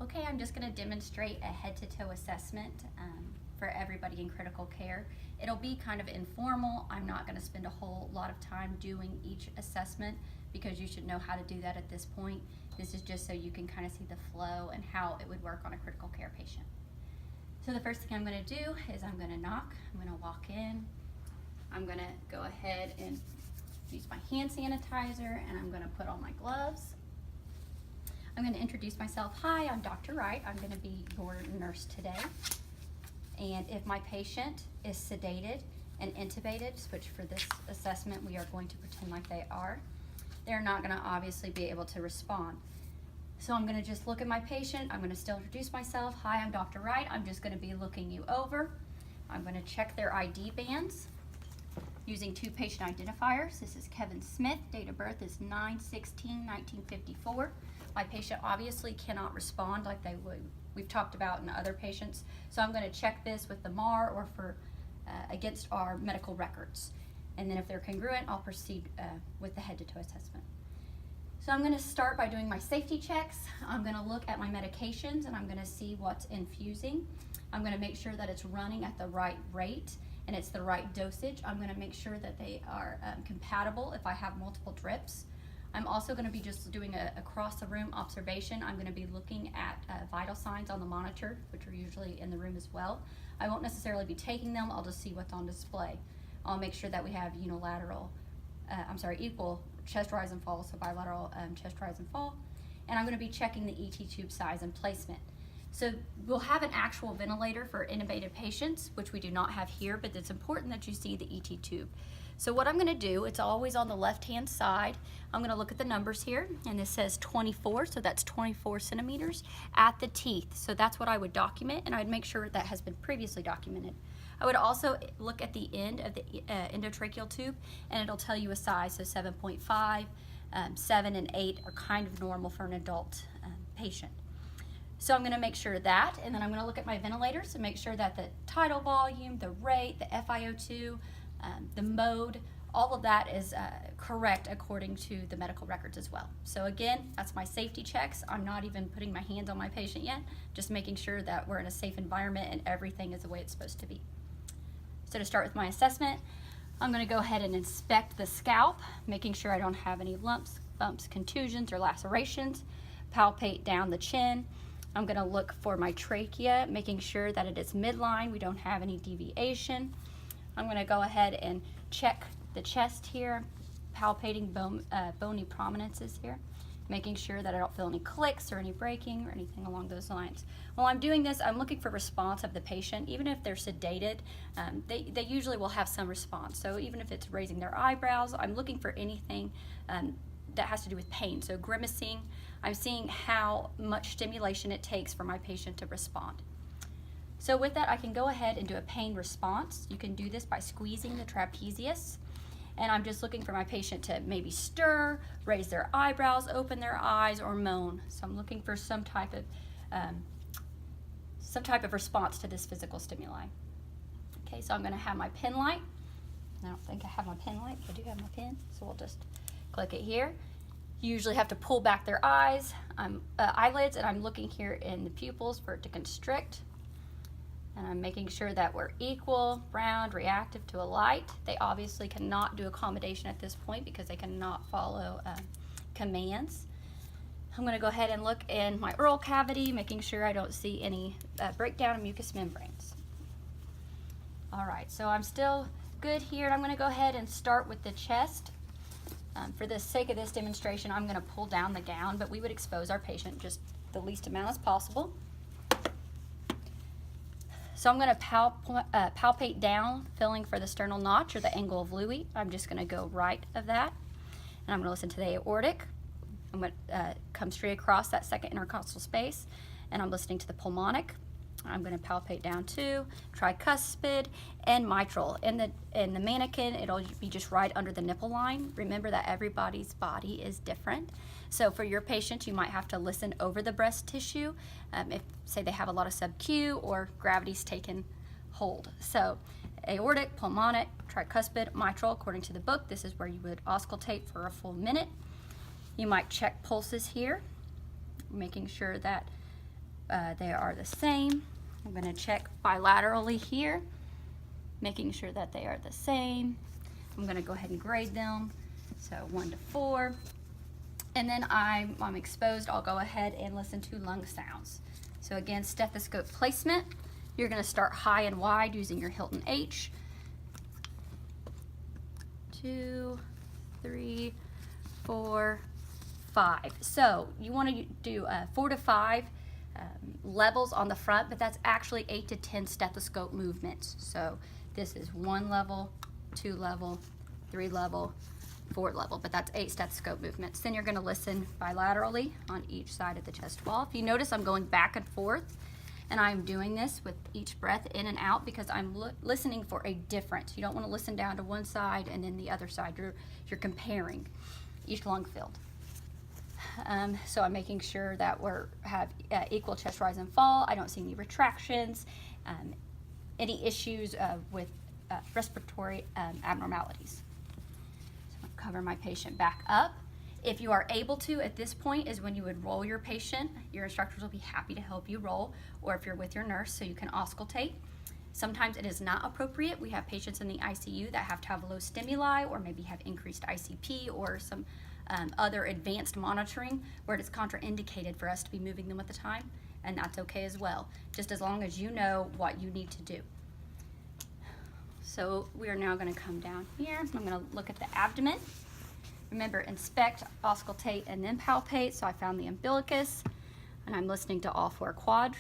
Okay, I'm just going to demonstrate a head-to-toe assessment for everybody in critical care. It'll be kind of informal. I'm not going to spend a whole lot of time doing each assessment because you should know how to do that at this point. This is just so you can kind of see the flow and how it would work on a critical care patient. So the first thing I'm going to do is I'm going to knock. I'm going to walk in. I'm going to go ahead and use my hand sanitizer, and I'm going to put on my gloves. I'm going to introduce myself. Hi, I'm Dr. Wright. I'm going to be your nurse today. And if my patient is sedated and intubated, which for this assessment we are going to pretend like they are, they're not going to obviously be able to respond. So I'm going to just look at my patient. I'm going to still introduce myself. Hi, I'm Dr. Wright. I'm just going to be looking you over. I'm going to check their ID bands using two patient identifiers. This is Kevin Smith. Date of birth is 9/16/1954. My patient obviously cannot respond like they would. We've talked about in other patients. So I'm going to check this with the MAR or for against our medical records. And then if they're congruent, I'll proceed with the head-to-toe assessment. So I'm going to start by doing my safety checks. I'm going to look at my medications and I'm going to see what's infusing. I'm going to make sure that it's running at the right rate and it's the right dosage. I'm going to make sure that they are compatible if I have multiple drips. I'm also going to be just doing a across the room observation. I'm going to be looking at vital signs on the monitor, which are usually in the room as well. I won't necessarily be taking them. I'll just see what's on display. I'll make sure that we have equal chest rise and fall, so bilateral chest rise and fall. And I'm going to be checking the ET tube size and placement. So we'll have an actual ventilator for intubated patients, which we do not have here, but it's important that you see the ET tube. So what I'm going to do, it's always on the left-hand side. I'm going to look at the numbers here, and this says 24, so that's 24 centimeters at the teeth. So that's what I would document, and I'd make sure that has been previously documented. I would also look at the end of the endotracheal tube, and it'll tell you a size, so 7.5, 7 and 8 are kind of normal for an adult patient. So I'm going to make sure that, and then I'm going to look at my ventilators and make sure that the tidal volume, the rate, the FiO2, the mode, all of that is correct according to the medical records as well. So again, that's my safety checks. I'm not even putting my hands on my patient yet, just making sure that we're in a safe environment and everything is the way it's supposed to be. So to start with my assessment, I'm going to go ahead and inspect the scalp, making sure I don't have any lumps, bumps, contusions, or lacerations. Palpate down the chin. I'm going to look for my trachea, making sure that it is midline, we don't have any deviation. I'm going to go ahead and check the chest here, palpating bony prominences here, making sure that I don't feel any clicks or any breaking or anything along those lines. While I'm doing this, I'm looking for response of the patient. Even if they're sedated, they usually will have some response. So even if it's raising their eyebrows, I'm looking for anything that has to do with pain. So grimacing, I'm seeing how much stimulation it takes for my patient to respond. So with that, I can go ahead and do a pain response. You can do this by squeezing the trapezius. And I'm just looking for my patient to maybe stir, raise their eyebrows, open their eyes, or moan. So I'm looking for some type of response to this physical stimuli. Okay, so I'm going to have my pen light. I don't think I have my pen light, but I do have my pen, so we'll just click it here. You usually have to pull back their eyelids, and I'm looking here in the pupils for it to constrict. And I'm making sure that we're equal, round, reactive to a light. They obviously cannot do accommodation at this point because they cannot follow commands. I'm going to go ahead and look in my oral cavity, making sure I don't see any breakdown of mucous membranes. All right, so I'm still good here. I'm going to go ahead and start with the chest. For the sake of this demonstration, I'm going to pull down the gown, but we would expose our patient just the least amount as possible. So I'm going to palpate down, feeling for the sternal notch or the angle of Louis. I'm just going to go right of that, and I'm going to listen to the aortic. I'm going to come straight across that second intercostal space, and I'm listening to the pulmonic. I'm going to palpate down to tricuspid and mitral. In the mannequin, it'll be just right under the nipple line. Remember that everybody's body is different. So for your patient, you might have to listen over the breast tissue if, say, they have a lot of sub-Q or gravity's taken hold. So aortic, pulmonic, tricuspid, mitral, according to the book, this is where you would auscultate for a full minute. You might check pulses here, making sure that they are the same. I'm going to check bilaterally here, making sure that they are the same. I'm going to go ahead and grade them. So 1 to 4. And then I'm exposed, I'll go ahead and listen to lung sounds. So again, stethoscope placement. You're going to start high and wide using your Hilton H. 2, 3, 4, 5. So you want to do 4 to 5 levels on the front, but that's actually 8 to 10 stethoscope movements. So this is 1 level, 2 level, 3 level, 4 level, but that's 8 stethoscope movements. Then you're going to listen bilaterally on each side of the chest wall. If you notice, I'm going back and forth, and I'm doing this with each breath in and out because I'm listening for a difference. You don't want to listen down to one side and then the other side. You're comparing each lung field. So I'm making sure that we have equal chest rise and fall. I don't see any retractions, any issues with respiratory abnormalities. So I'm going to cover my patient back up. If you are able to, at this point is when you would roll your patient. Your instructors will be happy to help you roll, or if you're with your nurse, so you can auscultate. Sometimes it is not appropriate. We have patients in the ICU that have to have low stimuli or maybe have increased ICP or some other advanced monitoring where it is contraindicated for us to be moving them at the time, and that's okay as well, just as long as you know what you need to do. So we are now going to come down here. I'm going to look at the abdomen. Remember, inspect, auscultate, and then palpate. So I found the umbilicus, and I'm listening to all 4 quads.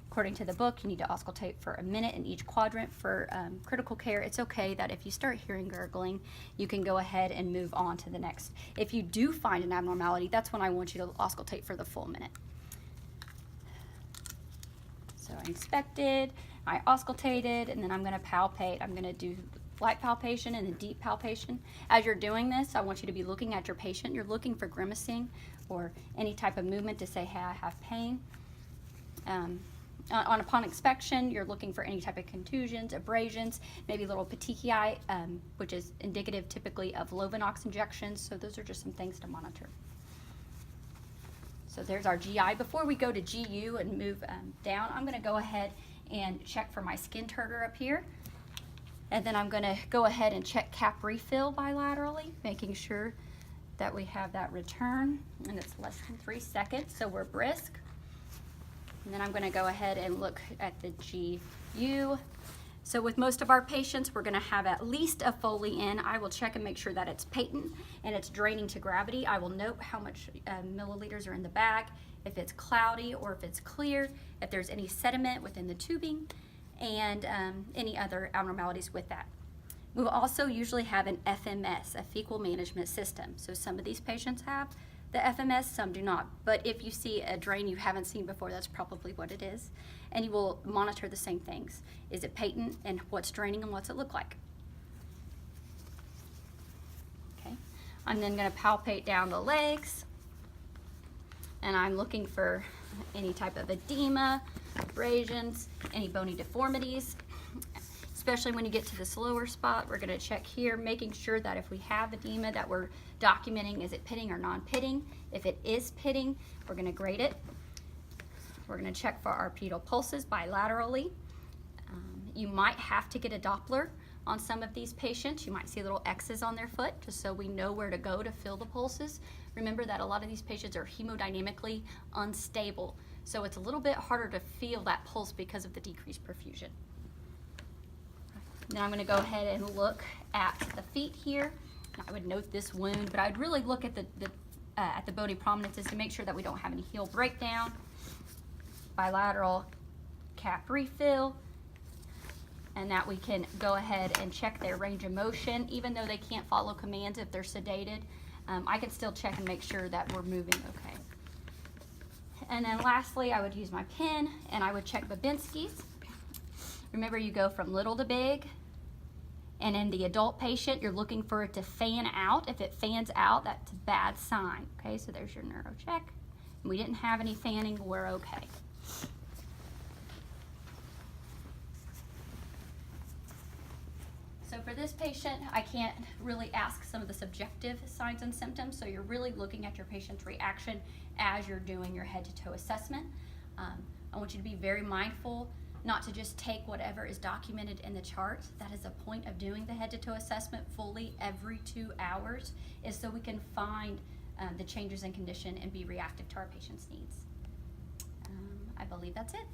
According to the book, you need to auscultate for a minute in each quadrant. For critical care, it's okay that if you start hearing gurgling, you can go ahead and move on to the next. If you do find an abnormality, that's when I want you to auscultate for the full minute. So I inspected, I auscultated, and then I'm going to palpate. I'm going to do light palpation and a deep palpation. As you're doing this, I want you to be looking at your patient. You're looking for grimacing or any type of movement to say, hey, I have pain. Upon inspection, you're looking for any type of contusions, abrasions, maybe little petechiae, which is indicative typically of Lovenox injections. So those are just some things to monitor. So there's our GI. Before we go to GU and move down, I'm going to go ahead and check for my skin turgor up here. And then I'm going to go ahead and check cap refill bilaterally, making sure that we have that return, and it's less than 3 seconds, so we're brisk. And then I'm going to go ahead and look at the GU. So with most of our patients, we're going to have at least a Foley in. I will check and make sure that it's patent and it's draining to gravity. I will note how much milliliters are in the bag, if it's cloudy or if it's clear, if there's any sediment within the tubing, and any other abnormalities with that. We will also usually have an FMS, a fecal management system. So some of these patients have the FMS, some do not. But if you see a drain you haven't seen before, that's probably what it is. And you will monitor the same things. Is it patent, and what's draining, and what's it look like? Okay. I'm then going to palpate down the legs, and I'm looking for any type of edema, abrasions, any bony deformities. Especially when you get to this lower spot, we're going to check here, making sure that if we have edema that we're documenting, is it pitting or non-pitting? If it is pitting, we're going to grade it. We're going to check for our pedal pulses bilaterally. You might have to get a Doppler on some of these patients. You might see little X's on their foot, just so we know where to go to feel the pulses. Remember that a lot of these patients are hemodynamically unstable, so it's a little bit harder to feel that pulse because of the decreased perfusion. Then I'm going to go ahead and look at the feet here. I would note this wound, but I'd really look at the bony prominences to make sure that we don't have any heel breakdown. Bilateral cap refill, and that we can go ahead and check their range of motion. Even though they can't follow commands if they're sedated, I can still check and make sure that we're moving okay. And then lastly, I would use my pen and I would check Babinski's. Remember, you go from little to big, and in the adult patient, you're looking for it to fan out. If it fans out, that's a bad sign. Okay, so there's your neuro check. We didn't have any fanning, we're okay. So for this patient, I can't really ask some of the subjective signs and symptoms, so you're really looking at your patient's reaction as you're doing your head-to-toe assessment. I want you to be very mindful not to just take whatever is documented in the chart. That is the point of doing the head-to-toe assessment fully every 2 hours, is so we can find the changes in condition and be reactive to our patient's needs. I believe that's it.